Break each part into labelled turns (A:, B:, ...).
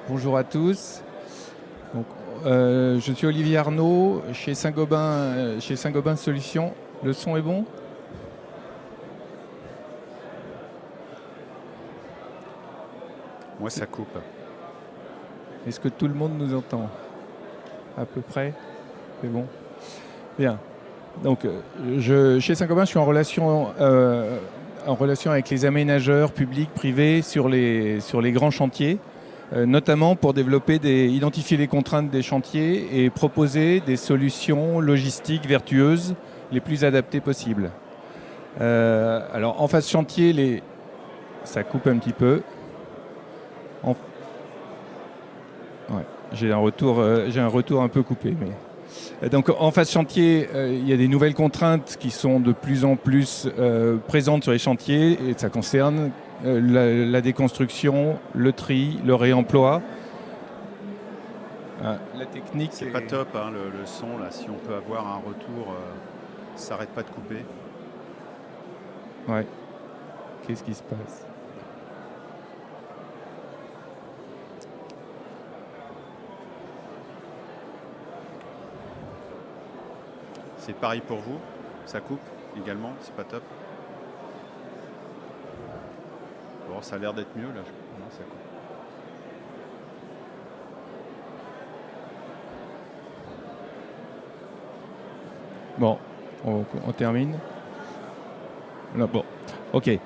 A: Bonjour à tous. Donc, je suis Olivier Arnaud chez Saint-Gobain Solutions. Le son est bon?
B: Moi, ça coupe.
A: Est-ce que tout le monde nous entend? À peu près? C'est bon? Bien. Donc, chez Saint-Gobain, je suis en relation avec les aménageurs publics, privés sur les grands chantiers, notamment pour identifier les contraintes des chantiers et proposer des solutions logistiques vertueuses les plus adaptées possibles. Alors, en phase chantier, ça coupe un petit peu. Ouais, j'ai un retour un peu coupé, mais... Donc en phase chantier, il y a des nouvelles contraintes qui sont de plus en plus présentes sur les chantiers et ça concerne la déconstruction, le tri, le réemploi. La technique...
B: C'est pas top hein, le son là, si on peut avoir un retour, ça n'arrête pas de couper.
A: Ouais. Qu'est-ce qui se passe?
B: C'est pareil pour vous, ça coupe également, c'est pas top. Bon, ça a l'air d'être mieux là, non, ça coupe.
A: Bon, on termine. Non, bon, ok.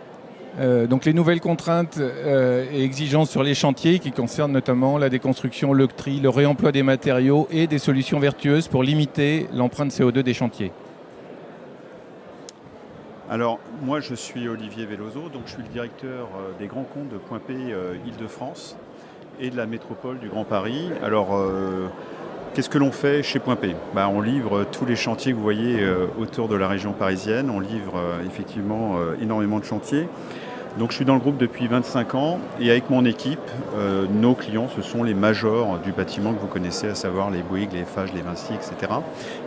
A: Donc les nouvelles contraintes et exigences sur les chantiers qui concernent notamment la déconstruction, le tri, le réemploi des matériaux et des solutions vertueuses pour limiter l'empreinte CO2 des chantiers.
B: Alors moi je suis Olivier Vellozo, donc je suis le directeur des grands comptes de Point P Île-de-France et de la métropole du Grand Paris. Alors qu'est-ce que l'on fait chez Point P? On livre tous les chantiers que vous voyez autour de la région parisienne. On livre effectivement énormément de chantiers. Donc je suis dans le groupe depuis 25 ans et avec mon équipe, nos clients, ce sont les majors du bâtiment que vous connaissez, à savoir les Bouygues, les Eiffage, les Vinci, etc.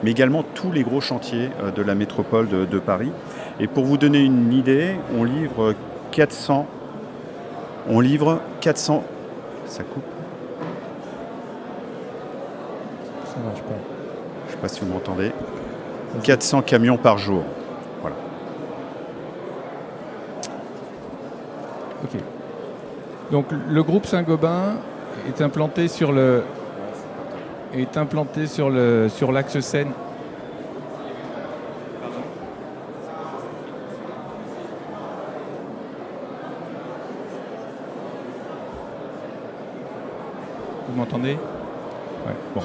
B: Mais également tous les gros chantiers de la métropole de Paris. Et pour vous donner une idée, on livre 400... Ça coupe?
A: Ça marche pas.
B: Je ne sais pas si vous m'entendez. 400 camions par jour. Voilà.
A: Ok. Donc le groupe Saint-Gobain est implanté sur l'axe Seine. Vous m'entendez? Ouais, bon.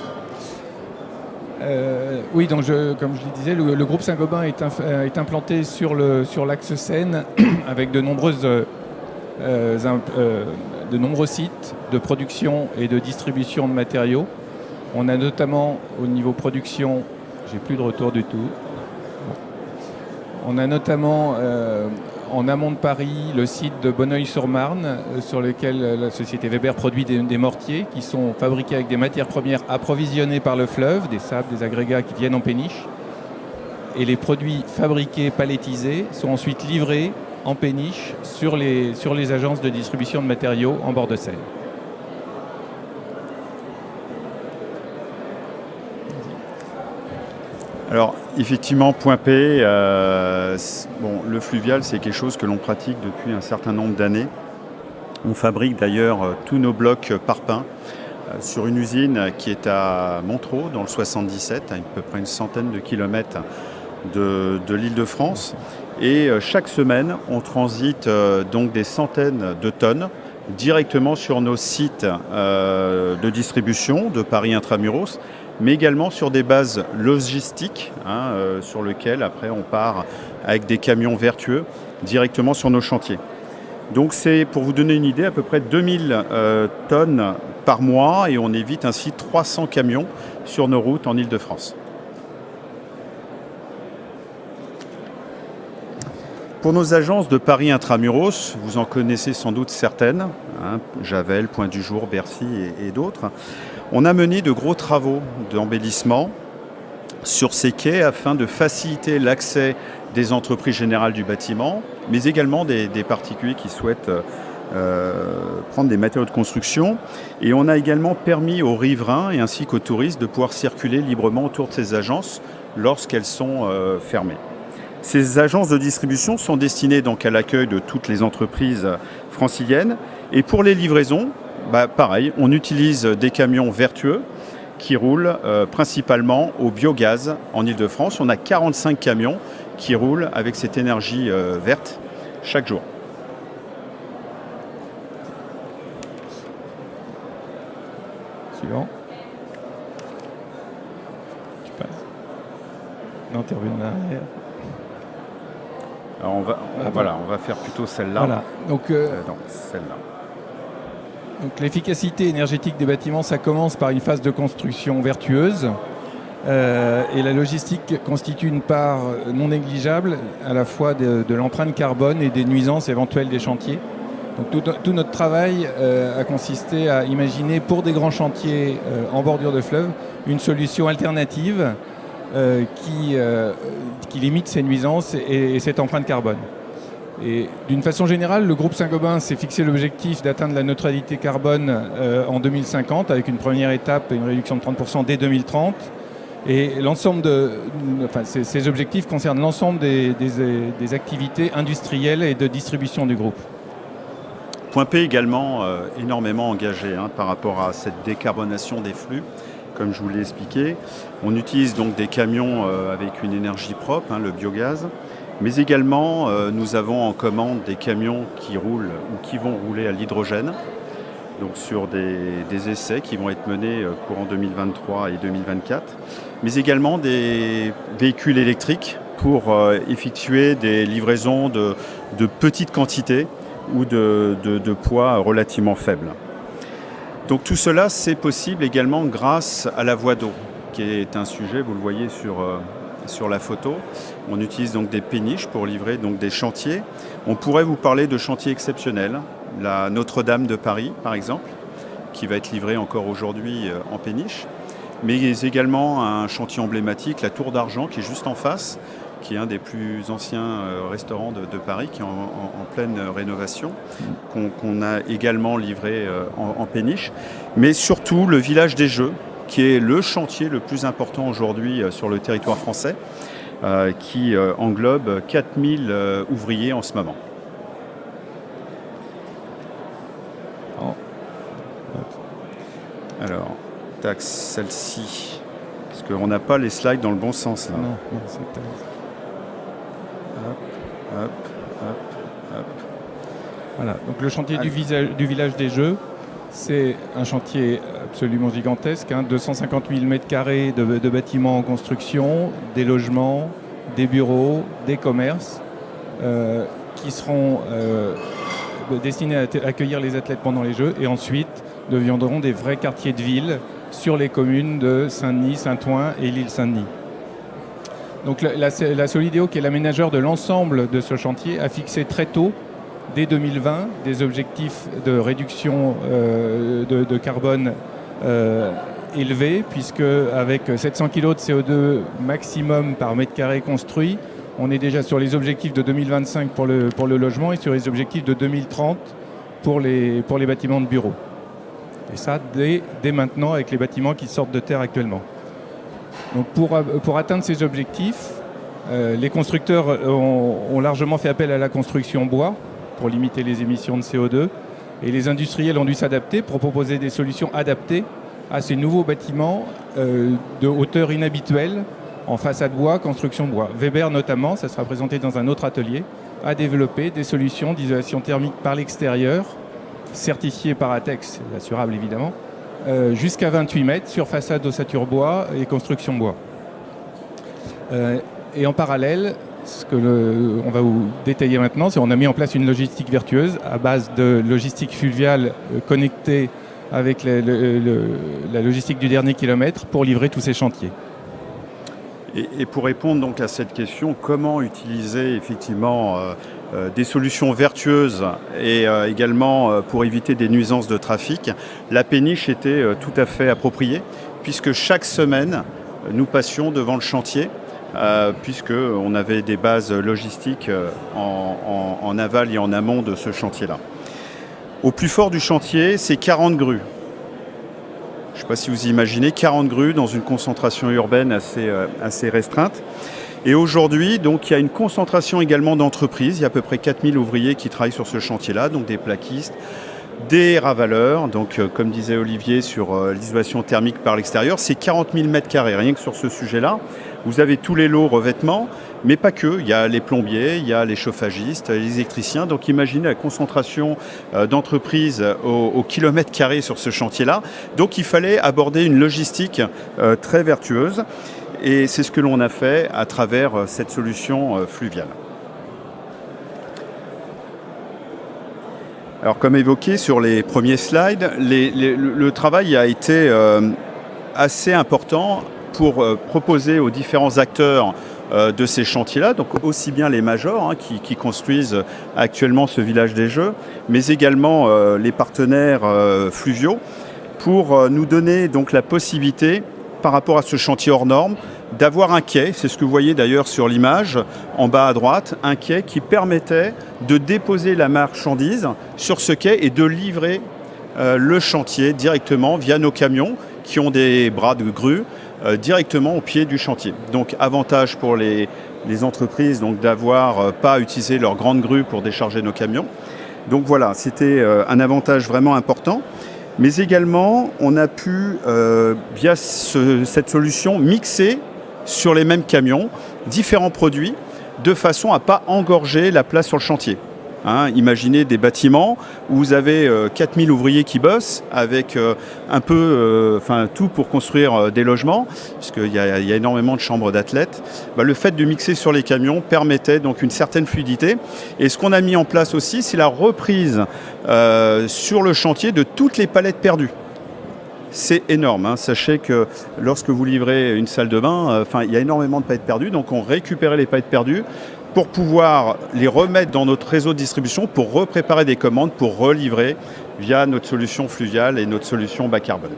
A: Oui, donc comme je le disais, le groupe Saint-Gobain est implanté sur l'axe Seine avec de nombreux sites de production et de distribution de matériaux. On a notamment au niveau production, j'ai plus de retour du tout. Bon. On a notamment en amont de Paris le site de Bonneuil-sur-Marne sur lequel la société Weber produit des mortiers qui sont fabriqués avec des matières premières approvisionnées par le fleuve, des sables, des agrégats qui viennent en péniche. Et les produits fabriqués, palettisés, sont ensuite livrés en péniche sur les agences de distribution de matériaux en bord de Seine.
B: Alors effectivement, Point P, le fluvial, c'est quelque chose que l'on pratique depuis un certain nombre d'années. On fabrique d'ailleurs tous nos blocs parpaings sur une usine qui est à Montereau, dans le 77, à peu près une centaine de kilomètres de l'Île-de-France. Et chaque semaine, on transite donc des centaines de tonnes directement sur nos sites de distribution de Paris Intramuros, mais également sur des bases logistiques sur lesquelles après on part avec des camions vertueux directement sur nos chantiers. Donc c'est, pour vous donner une idée, à peu près 2000 tonnes par mois et on évite ainsi 300 camions sur nos routes en Île-de-France. Pour nos agences de Paris Intramuros, vous en connaissez sans doute certaines, Javel, Point du Jour, Bercy et d'autres. On a mené de gros travaux d'embellissement sur ces quais afin de faciliter l'accès des entreprises générales du bâtiment, mais également des particuliers qui souhaitent prendre des matériaux de construction. Et on a également permis aux riverains et ainsi qu'aux touristes de pouvoir circuler librement autour de ces agences lorsqu'elles sont fermées. Ces agences de distribution sont destinées donc à l'accueil de toutes les entreprises franciliennes. Et pour les livraisons, pareil, on utilise des camions vertueux qui roulent principalement au biogaz en Île-de-France. On a 45 camions qui roulent avec cette énergie verte chaque jour.
A: Suivant. Tu passes. Non, tu reviens en arrière.
B: Alors on va faire plutôt celle-là.
A: Voilà. Donc,
B: non, celle-là.
A: Donc l'efficacité énergétique des bâtiments, ça commence par une phase de construction vertueuse. Et la logistique constitue une part non négligeable à la fois de l'empreinte carbone et des nuisances éventuelles des chantiers. Donc tout notre travail a consisté à imaginer pour des grands chantiers en bordure de fleuve une solution alternative qui limite ces nuisances et cette empreinte carbone. Et d'une façon générale, le groupe Saint-Gobain s'est fixé l'objectif d'atteindre la neutralité carbone en 2050 avec une première étape, une réduction de 30% dès 2030. Et ces objectifs concernent l'ensemble des activités industrielles et de distribution du groupe.
B: Point P également énormément engagé par rapport à cette décarbonation des flux. Comme je vous l'ai expliqué, on utilise donc des camions avec une énergie propre, le biogaz, mais également nous avons en commande des camions qui roulent ou qui vont rouler à l'hydrogène, donc sur des essais qui vont être menés courant 2023 et 2024, mais également des véhicules électriques pour effectuer des livraisons de petites quantités ou de poids relativement faibles. Donc tout cela, c'est possible également grâce à la voie d'eau, qui est un sujet, vous le voyez sur la photo. On utilise donc des péniches pour livrer donc des chantiers. On pourrait vous parler de chantiers exceptionnels, la Notre-Dame de Paris par exemple, qui va être livrée encore aujourd'hui en péniche, mais également un chantier emblématique, la Tour d'Argent, qui est juste en face, qui est un des plus anciens restaurants de Paris, qui est en pleine rénovation, qu'on a également livré en péniche. Mais surtout le village des Jeux, qui est le chantier le plus important aujourd'hui sur le territoire français, qui englobe 4000 ouvriers en ce moment. Alors, tac, celle-ci, parce qu'on n'a pas les slides dans le bon sens là.
A: Non, c'est pas...
B: Hop.
A: Voilà, donc le chantier du village des Jeux, c'est un chantier absolument gigantesque, 250 000 m² de bâtiments en construction, des logements, des bureaux, des commerces, qui seront destinés à accueillir les athlètes pendant les Jeux et ensuite deviendront des vrais quartiers de ville sur les communes de Saint-Denis, Saint-Ouen et l'île Saint-Denis. Donc la Solideo, qui est l'aménageur de l'ensemble de ce chantier, a fixé très tôt, dès 2020, des objectifs de réduction de carbone élevés, puisque avec 700 kg de CO2 maximum par mètre carré construit, on est déjà sur les objectifs de 2025 pour le logement et sur les objectifs de 2030 pour les bâtiments de bureaux. Et ça, dès maintenant, avec les bâtiments qui sortent de terre actuellement. Donc pour atteindre ces objectifs, les constructeurs ont largement fait appel à la construction bois pour limiter les émissions de CO2 et les industriels ont dû s'adapter pour proposer des solutions adaptées à ces nouveaux bâtiments de hauteur inhabituelle en façade bois, construction bois. Weber notamment, ça sera présenté dans un autre atelier, a développé des solutions d'isolation thermique par l'extérieur, certifiées par ATEX, assurable évidemment, jusqu'à 28 mètres sur façade ossature bois et construction bois. Et en parallèle, on va vous détailler maintenant, c'est qu'on a mis en place une logistique vertueuse à base de logistique fluviale connectée avec la logistique du dernier kilomètre pour livrer tous ces chantiers.
B: Et pour répondre donc à cette question, comment utiliser effectivement des solutions vertueuses et également pour éviter des nuisances de trafic, la péniche était tout à fait appropriée puisque chaque semaine nous passions devant le chantier puisqu'on avait des bases logistiques en aval et en amont de ce chantier-là. Au plus fort du chantier, c'est 40 grues. Je ne sais pas si vous imaginez, 40 grues dans une concentration urbaine assez restreinte. Et aujourd'hui, donc, il y a une concentration également d'entreprises. Il y a à peu près 4000 ouvriers qui travaillent sur ce chantier-là, donc des plaquistes, des ravaleurs. Donc, comme disait Olivier sur l'isolation thermique par l'extérieur, c'est 40 000 mètres carrés. Rien que sur ce sujet-là, vous avez tous les lots revêtements, mais pas que. Il y a les plombiers, il y a les chauffagistes, les électriciens. Donc, imaginez la concentration d'entreprises au kilomètre carré sur ce chantier-là. Donc, il fallait aborder une logistique très vertueuse. Et c'est ce que l'on a fait à travers cette solution fluviale. Alors comme évoqué sur les premiers slides, le travail a été assez important pour proposer aux différents acteurs de ces chantiers-là, donc aussi bien les majors qui construisent actuellement ce village des Jeux, mais également les partenaires fluviaux, pour nous donner donc la possibilité, par rapport à ce chantier hors norme, d'avoir un quai, c'est ce que vous voyez d'ailleurs sur l'image, en bas à droite, un quai qui permettait de déposer la marchandise sur ce quai et de livrer le chantier directement via nos camions qui ont des bras de grue directement au pied du chantier. Donc avantage pour les entreprises donc d'avoir pas à utiliser leur grande grue pour décharger nos camions. Donc voilà, c'était un avantage vraiment important. Mais également, on a pu, via cette solution, mixer sur les mêmes camions différents produits de façon à ne pas engorger la place sur le chantier. Imaginez des bâtiments où vous avez 4000 ouvriers qui bossent avec tout pour construire des logements, puisqu'il y a énormément de chambres d'athlètes. Le fait de mixer sur les camions permettait donc une certaine fluidité. Et ce qu'on a mis en place aussi, c'est la reprise sur le chantier de toutes les palettes perdues. C'est énorme. Sachez que lorsque vous livrez une salle de bain, il y a énormément de palettes perdues. Donc on récupérait les palettes perdues pour pouvoir les remettre dans notre réseau de distribution, pour repréparer des commandes, pour relivrer via notre solution fluviale et notre solution bas carbone.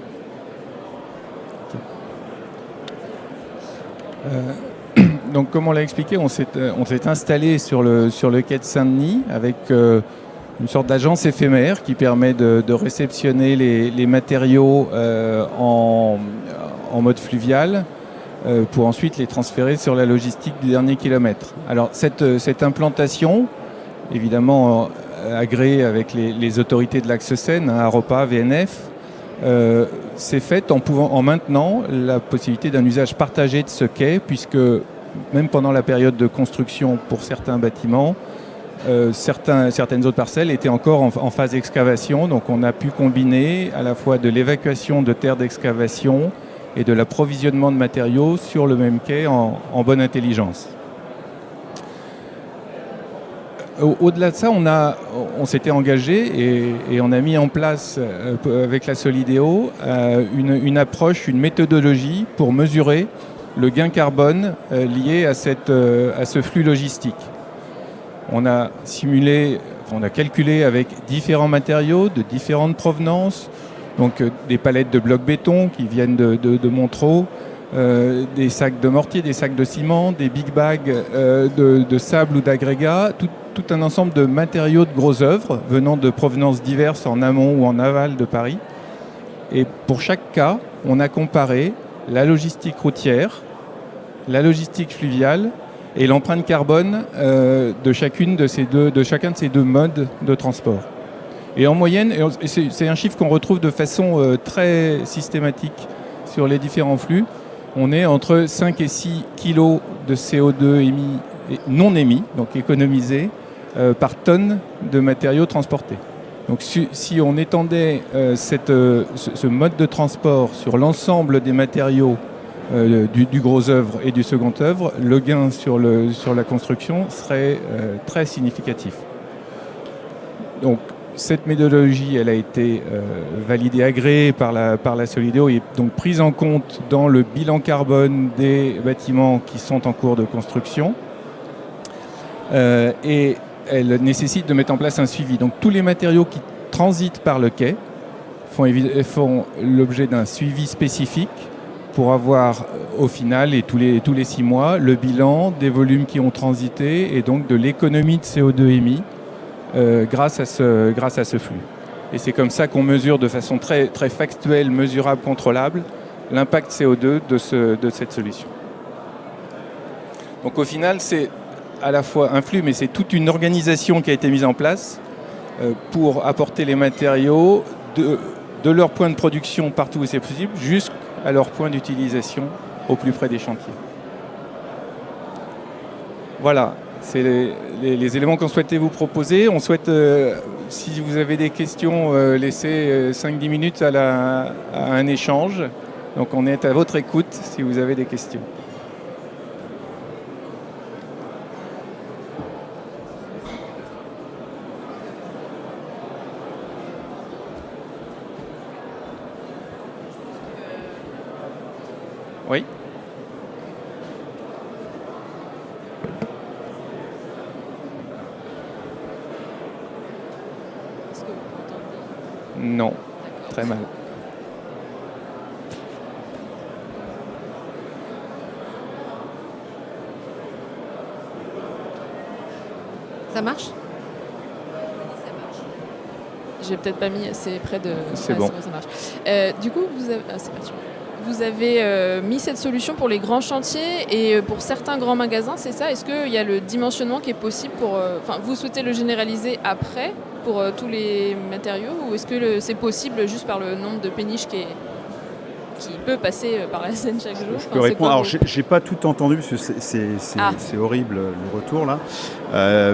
A: Donc comme on l'a expliqué, on s'est installé sur le quai de Saint-Denis avec une sorte d'agence éphémère qui permet de réceptionner les matériaux en mode fluvial, pour ensuite les transférer sur la logistique du dernier kilomètre. Alors cette implantation, évidemment agréée avec les autorités de l'axe Seine, AROPA, VNF, c'est faite en maintenant la possibilité d'un usage partagé de ce quai, puisque même pendant la période de construction pour certains bâtiments, certaines autres parcelles étaient encore en phase d'excavation, donc on a pu combiner à la fois de l'évacuation de terres d'excavation et de l'approvisionnement de matériaux sur le même quai en bonne intelligence. Au-delà de ça, on s'était engagé et on a mis en place avec la Solideo une approche, une méthodologie pour mesurer le gain carbone lié à ce flux logistique. On a calculé avec différents matériaux de différentes provenances, donc des palettes de blocs béton qui viennent de Montereau, des sacs de mortier, des sacs de ciment, des big bags de sable ou d'agrégats, tout un ensemble de matériaux de gros œuvres venant de provenances diverses en amont ou en aval de Paris. Et pour chaque cas, on a comparé la logistique routière, la logistique fluviale et l'empreinte carbone de chacun de ces deux modes de transport. Et en moyenne, c'est un chiffre qu'on retrouve de façon très systématique sur les différents flux, on est entre 5 et 6 kilos de CO2 non émis, donc économisés, par tonne de matériaux transportés. Donc si on étendait ce mode de transport sur l'ensemble des matériaux du gros œuvre et du second œuvre, le gain sur la construction serait très significatif. Donc cette méthodologie, elle a été validée, agréée par la Solideo et donc prise en compte dans le bilan carbone des bâtiments qui sont en cours de construction. Et elle nécessite de mettre en place un suivi. Donc tous les matériaux qui transitent par le quai font l'objet d'un suivi spécifique pour avoir au final, et tous les 6 mois, le bilan des volumes qui ont transité et donc de l'économie de CO2 émis grâce à ce flux. Et c'est comme ça qu'on mesure de façon très, très factuelle, mesurable, contrôlable, l'impact CO2 de cette solution. Donc au final, c'est à la fois un flux, mais c'est toute une organisation qui a été mise en place pour apporter les matériaux de leur point de production partout où c'est possible, jusqu'à leur point d'utilisation au plus près des chantiers. Voilà, c'est les éléments qu'on souhaitait vous proposer. On souhaite, si vous avez des questions, laisser 5-10 minutes à un échange. Donc on est à votre écoute si vous avez des questions. Oui.
C: Est-ce que vous m'entendez ?
A: Non, très mal.
C: Ça marche ? J'ai peut-être pas mis assez près de...
A: C'est bon.
C: Ça marche. Du coup, vous avez... c'est parti. Vous avez mis cette solution pour les grands chantiers et pour certains grands magasins, c'est ça ? Est-ce qu'il y a le dimensionnement qui est possible pour... vous souhaitez le généraliser après pour tous les matériaux ou est-ce que c'est possible juste par le nombre de péniches qui peut passer par la scène chaque jour ?
B: Je peux répondre. Alors, j'ai pas tout entendu parce que c'est horrible le retour là,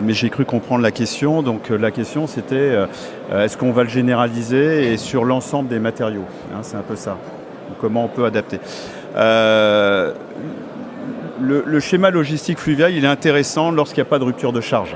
B: mais j'ai cru comprendre la question. Donc la question c'était est-ce qu'on va le généraliser et sur l'ensemble des matériaux, hein, c'est un peu ça. Comment on peut adapter. Le schéma logistique fluvial, il est intéressant lorsqu'il n'y a pas de rupture de charge.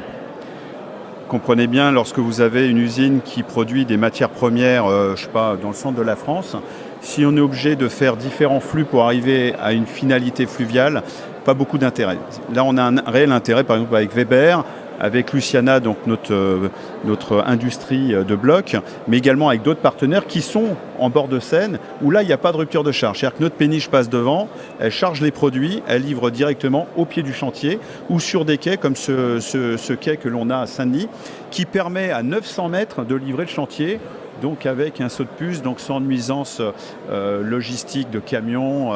B: Comprenez bien, lorsque vous avez une usine qui produit des matières premières, je sais pas, dans le centre de la France, si on est obligé de faire différents flux pour arriver à une finalité fluviale, pas beaucoup d'intérêt. Là, on a un réel intérêt, par exemple, avec Weber, avec Luciana, donc notre industrie de blocs, mais également avec d'autres partenaires qui sont en bord de Seine, où là, il n'y a pas de rupture de charge. C'est-à-dire que notre péniche passe devant, elle charge les produits, elle livre directement au pied du chantier ou sur des quais comme ce quai que l'on a à Saint-Denis, qui permet à 900 mètres de livrer le chantier, donc avec un saut de puce, donc sans nuisance logistique de camions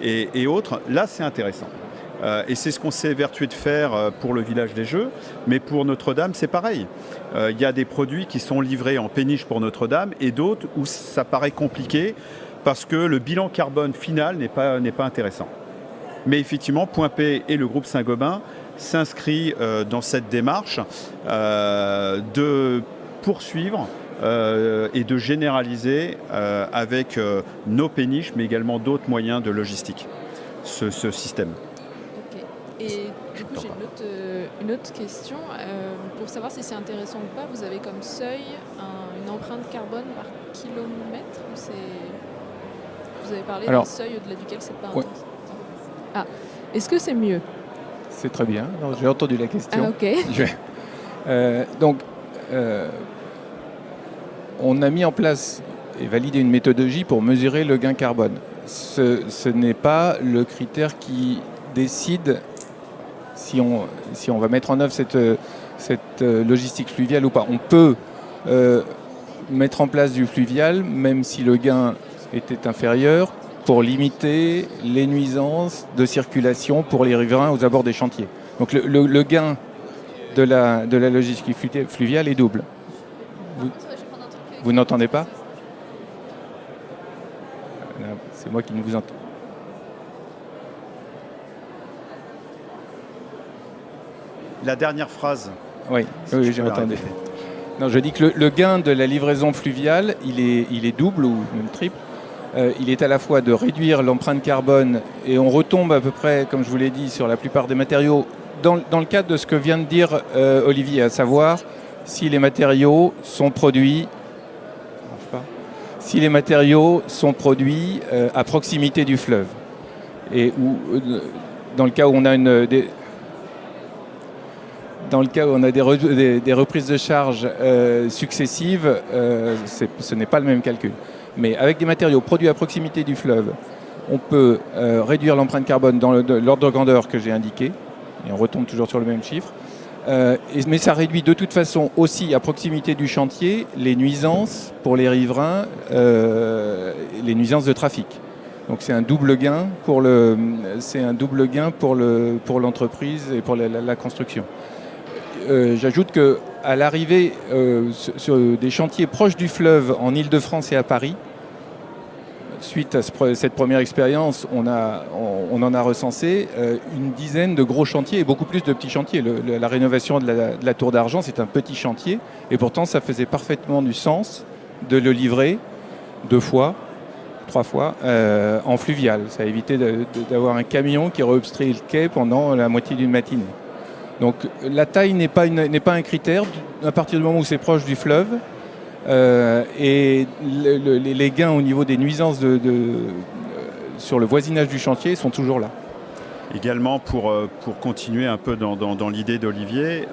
B: et autres. Là, c'est intéressant. Et c'est ce qu'on s'est évertué de faire pour le village des Jeux, mais pour Notre-Dame, c'est pareil. Il y a des produits qui sont livrés en péniche pour Notre-Dame et d'autres où ça paraît compliqué parce que le bilan carbone final n'est pas intéressant. Mais effectivement, Point P et le groupe Saint-Gobain s'inscrit dans cette démarche de poursuivre et de généraliser avec nos péniches, mais également d'autres moyens de logistique, ce système.
C: Et du coup, j'ai une autre question. Pour savoir si c'est intéressant ou pas, vous avez comme seuil une empreinte carbone par kilomètre ou vous avez parlé d'un seuil au-delà duquel c'est pas intéressant. Ah, est-ce que c'est mieux ?
A: C'est très bien. J'ai entendu la question.
C: Ah, ok.
A: On a mis en place et validé une méthodologie pour mesurer le gain carbone. Ce n'est pas le critère qui décide si on va mettre en œuvre cette logistique fluviale ou pas. On peut mettre en place du fluvial, même si le gain était inférieur, pour limiter les nuisances de circulation pour les riverains aux abords des chantiers. Donc le gain de la logistique fluviale est double. Vous n'entendez pas ? C'est moi qui ne vous entends.
B: La dernière phrase.
A: Oui, j'ai entendu. Non, je dis que le gain de la livraison fluviale, il est double ou même triple. Il est à la fois de réduire l'empreinte carbone et on retombe à peu près, comme je vous l'ai dit, sur la plupart des matériaux dans le cadre de ce que vient de dire Olivier, à savoir si les matériaux sont produits à proximité du fleuve et dans le cas où on a des reprises de charge successives, ce n'est pas le même calcul. Mais avec des matériaux produits à proximité du fleuve, on peut réduire l'empreinte carbone dans l'ordre de grandeur que j'ai indiqué, et on retombe toujours sur le même chiffre, Mais ça réduit de toute façon aussi à proximité du chantier les nuisances pour les riverains, les nuisances de trafic. Donc c'est un double gain pour l'entreprise et pour la construction. J'ajoute qu'à l'arrivée sur des chantiers proches du fleuve en Île-de-France et à Paris, suite à cette première expérience, on en a recensé une dizaine de gros chantiers et beaucoup plus de petits chantiers. La rénovation de la Tour d'Argent, c'est un petit chantier et pourtant ça faisait parfaitement du sens de le livrer 2 fois, 3 fois en fluvial. Ça a évité d'avoir un camion qui aurait obstrué le quai pendant la moitié d'une matinée. Donc la taille n'est pas un critère à partir du moment où c'est proche du fleuve. Et les gains au niveau des nuisances sur le voisinage du chantier sont toujours là.
B: Également, pour continuer un peu dans l'idée d'Olivier,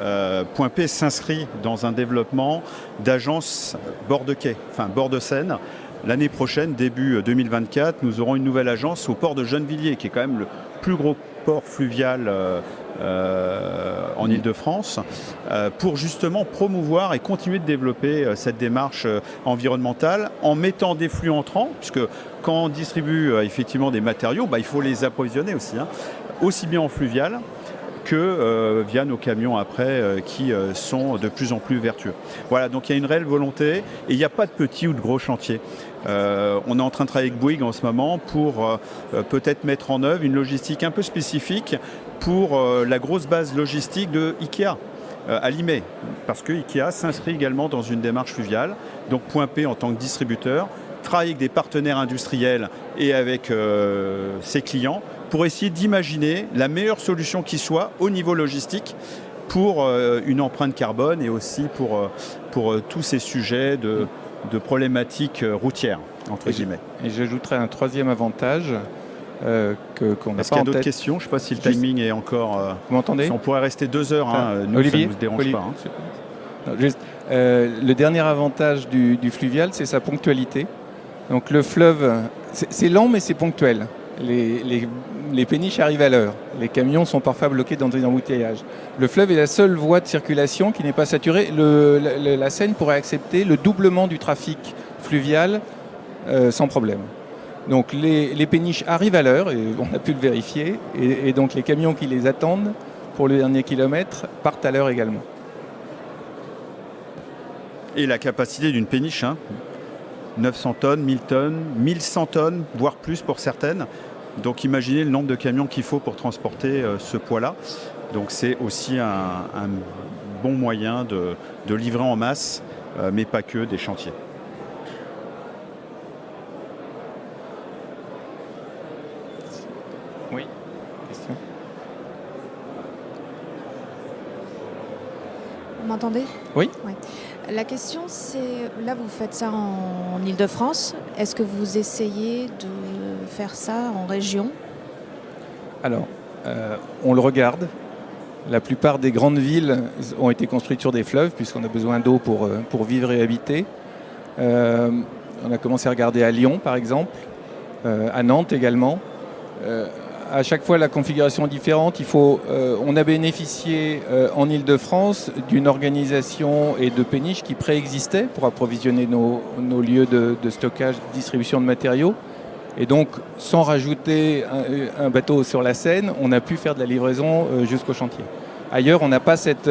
B: Point P s'inscrit dans un développement d'agences bord de quai, enfin bord de Seine. L'année prochaine, début 2024, nous aurons une nouvelle agence au port de Gennevilliers, qui est quand même le plus gros port fluvial en Île-de-France, pour justement promouvoir et continuer de développer cette démarche environnementale en mettant des flux entrants, puisque quand on distribue effectivement des matériaux, il faut les approvisionner aussi, aussi bien en fluvial que via nos camions après qui sont de plus en plus vertueux. Voilà, donc il y a une réelle volonté et il n'y a pas de petits ou de gros chantiers. On est en train de travailler avec Bouygues en ce moment pour peut-être mettre en œuvre une logistique un peu spécifique pour la grosse base logistique de Ikea à Limay, parce que Ikea s'inscrit également dans une démarche fluviale. Donc Point P en tant que distributeur travaille avec des partenaires industriels et avec ses clients pour essayer d'imaginer la meilleure solution qui soit au niveau logistique pour une empreinte carbone et aussi pour tous ces sujets de problématiques routières, entre guillemets.
A: Et j'ajouterais un troisième avantage qu'on n'a pas en tête.
B: Est-ce qu'il y a d'autres questions? Je ne sais pas si le timing est encore...
A: Vous m'entendez?
B: On pourrait rester 2 heures, nous,
A: Olivier,
B: ça ne nous dérange
A: Olivier,
B: pas.
A: Non, le dernier avantage du fluvial, c'est sa ponctualité. Donc le fleuve, c'est lent mais c'est ponctuel. Les péniches arrivent à l'heure. Les camions sont parfois bloqués dans des embouteillages. Le fleuve est la seule voie de circulation qui n'est pas saturée. La Seine pourrait accepter le doublement du trafic fluvial sans problème. Donc les péniches arrivent à l'heure, et on a pu le vérifier, et donc les camions qui les attendent pour le dernier kilomètre partent à l'heure également.
B: Et la capacité d'une péniche, 900 tonnes, 1000 tonnes, 1100 tonnes, voire plus pour certaines. Donc imaginez le nombre de camions qu'il faut pour transporter ce poids-là. Donc c'est aussi un bon moyen de livrer en masse, mais pas que des chantiers.
A: Oui, question.
D: Vous m'entendez?
A: Oui.
D: La question, c'est, là vous faites ça en Île-de-France, est-ce que vous essayez de faire ça en région?
A: Alors, on le regarde. La plupart des grandes villes ont été construites sur des fleuves, puisqu'on a besoin d'eau pour vivre et habiter. On a commencé à regarder à Lyon, par exemple, à Nantes également. À chaque fois, la configuration est différente. On a bénéficié en Île-de-France d'une organisation et de péniches qui préexistaient pour approvisionner nos lieux de stockage, de distribution de matériaux. Et donc, sans rajouter un bateau sur la Seine, on a pu faire de la livraison jusqu'au chantier. Ailleurs, on n'a pas cette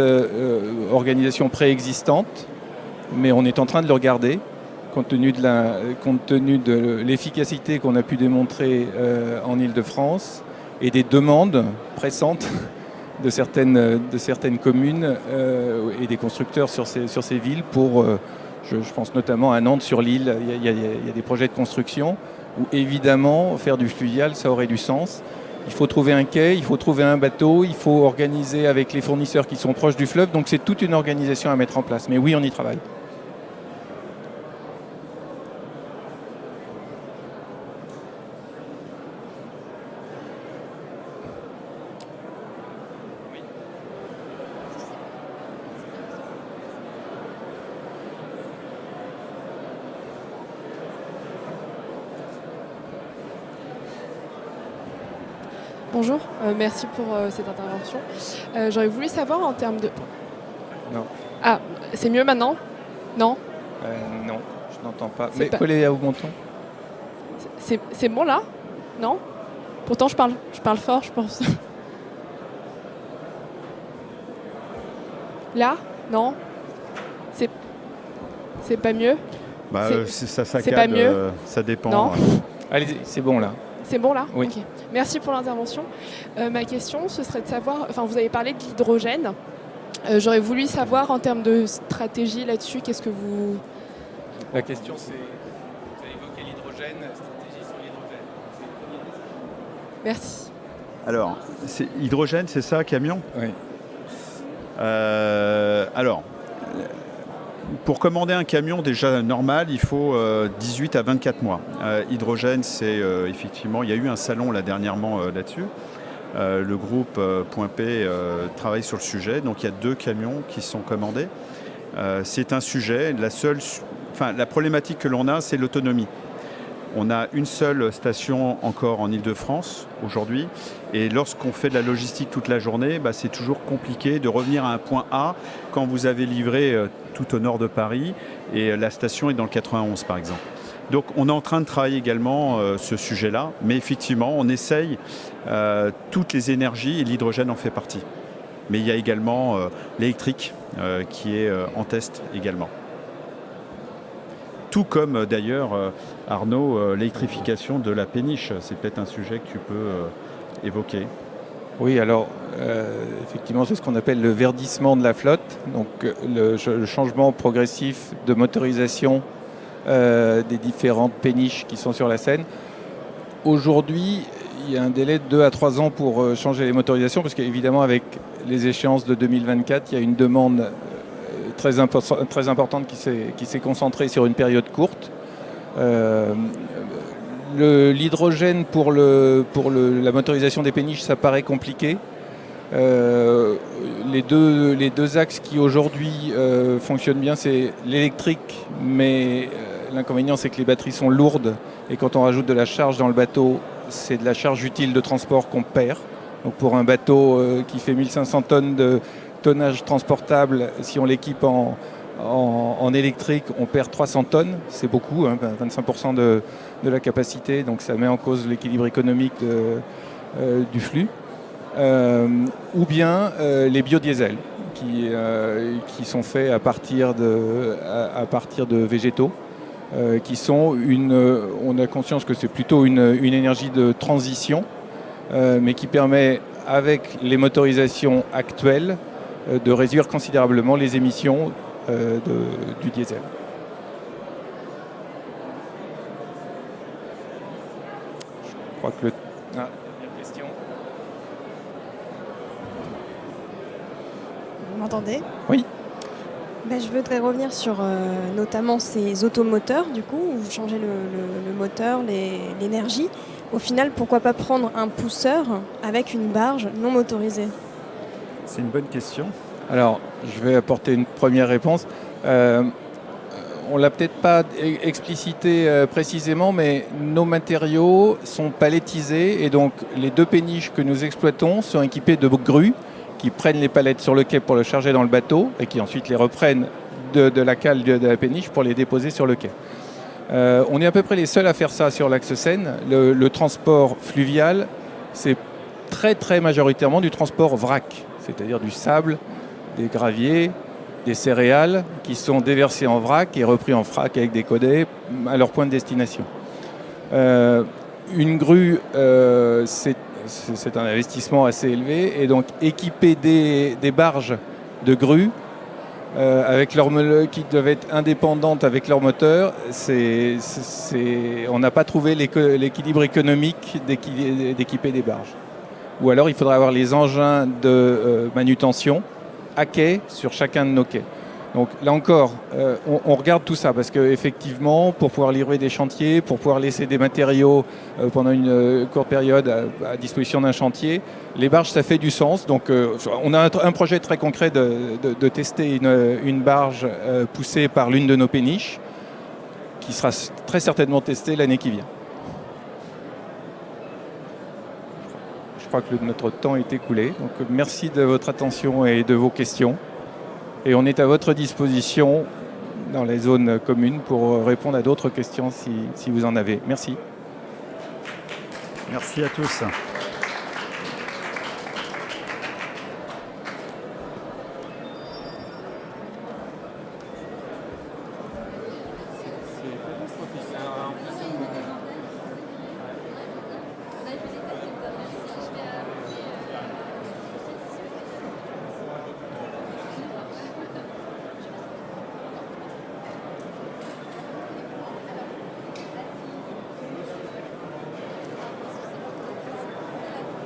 A: organisation préexistante, mais on est en train de le regarder, compte tenu de l'efficacité qu'on a pu démontrer en Île-de-France et des demandes pressantes de certaines communes et des constructeurs sur ces villes pour, je pense notamment à Nantes sur l'île, il y a des projets de construction où évidemment faire du fluvial ça aurait du sens. Il faut trouver un quai, il faut trouver un bateau, il faut organiser avec les fournisseurs qui sont proches du fleuve, donc c'est toute une organisation à mettre en place. Mais oui, on y travaille.
E: Bonjour, merci pour cette intervention. J'aurais voulu savoir en termes de...
A: Non.
E: Ah, c'est mieux maintenant? Non?
A: Non, je n'entends pas.
E: C'est
A: Mais
E: pas-
A: collez à vous monton.
E: C'est bon là? Non? Pourtant je parle fort, je pense. Là? Non? C'est pas mieux?
B: Bah,
E: C'est-
B: ça
E: c'est
B: saccade,
E: pas mieux
B: ça dépend.
E: Non.
A: Allez-y, c'est bon là.
E: C'est bon là?
A: Oui.
E: Ok. Merci pour l'intervention. Ma question, ce serait de savoir, enfin vous avez parlé de l'hydrogène. J'aurais voulu savoir en termes de stratégie là-dessus, qu'est-ce que vous...
A: La question c'est, vous avez évoqué l'hydrogène, stratégie sur l'hydrogène.
E: Merci.
B: Alors, hydrogène, c'est ça, camion?
A: Oui.
B: Alors, pour commander un camion déjà normal, il faut 18 à 24 mois. Hydrogène, c'est effectivement, il y a eu un salon là dernièrement là-dessus. Le groupe Point P travaille sur le sujet, donc il y a 2 camions qui sont commandés. C'est un sujet, la problématique que l'on a, c'est l'autonomie. On a une seule station encore en Île-de-France aujourd'hui, et lorsqu'on fait de la logistique toute la journée, c'est toujours compliqué de revenir à un point A quand vous avez livré tout au nord de Paris et la station est dans le 91 par exemple. Donc on est en train de travailler également ce sujet-là, mais effectivement on essaye toutes les énergies et l'hydrogène en fait partie. Mais il y a également l'électrique qui est en test également. Tout comme d'ailleurs, Arnaud, l'électrification de la péniche. C'est peut-être un sujet que tu peux évoquer.
A: Oui, alors effectivement, c'est ce qu'on appelle le verdissement de la flotte, donc le changement progressif de motorisation des différentes péniches qui sont sur la Seine. Aujourd'hui, il y a un délai de 2 à 3 ans pour changer les motorisations, parce qu'évidemment, avec les échéances de 2024, il y a une demande très importante qui s'est concentrée sur une période courte. L'hydrogène pour la motorisation des péniches, ça paraît compliqué. Les deux axes qui aujourd'hui fonctionnent bien, c'est l'électrique, mais l'inconvénient c'est que les batteries sont lourdes et quand on rajoute de la charge dans le bateau, c'est de la charge utile de transport qu'on perd. Donc pour un bateau qui fait 1500 tonnes de tonnage transportable, si on l'équipe en électrique, on perd 300 tonnes, c'est beaucoup, 25% de la capacité, donc ça met en cause l'équilibre économique du flux. Ou bien les biodiesels qui sont faits à partir de végétaux, qui sont on a conscience que c'est plutôt une énergie de transition, mais qui permet, avec les motorisations actuelles, de réduire considérablement les émissions du diesel. Je crois que il y a une question.
F: Vous m'entendez?
A: Oui.
F: Je voudrais revenir sur notamment ces automoteurs, du coup, où vous changez le moteur, l'énergie. Au final, pourquoi pas prendre un pousseur avec une barge non motorisée?
B: C'est une bonne question.
A: Alors, je vais apporter une première réponse. On ne l'a peut-être pas explicité précisément, mais nos matériaux sont palettisés et donc les 2 péniches que nous exploitons sont équipées de grues qui prennent les palettes sur le quai pour le charger dans le bateau et qui ensuite les reprennent de la cale de la péniche pour les déposer sur le quai. On est à peu près les seuls à faire ça sur l'axe Seine. Le transport fluvial, c'est très très majoritairement du transport vrac, c'est-à-dire du sable, des graviers, des céréales qui sont déversés en vrac et repris en vrac avec des codets à leur point de destination. Une grue, c'est un investissement assez élevé et donc équiper des barges de grue qui doivent être indépendantes avec leur moteur, on n'a pas trouvé l'équilibre économique d'équiper des barges. Ou alors il faudrait avoir les engins de manutention à quai sur chacun de nos quais. Donc là encore, on regarde tout ça parce qu'effectivement, pour pouvoir livrer des chantiers, pour pouvoir laisser des matériaux pendant une courte période à disposition d'un chantier, les barges, ça fait du sens. Donc on a un projet très concret de tester une barge poussée par l'une de nos péniches qui sera très certainement testée l'année qui vient. Je crois que notre temps est écoulé. Donc merci de votre attention et de vos questions. Et on est à votre disposition dans les zones communes pour répondre à d'autres questions si vous en avez. Merci.
B: Merci à tous.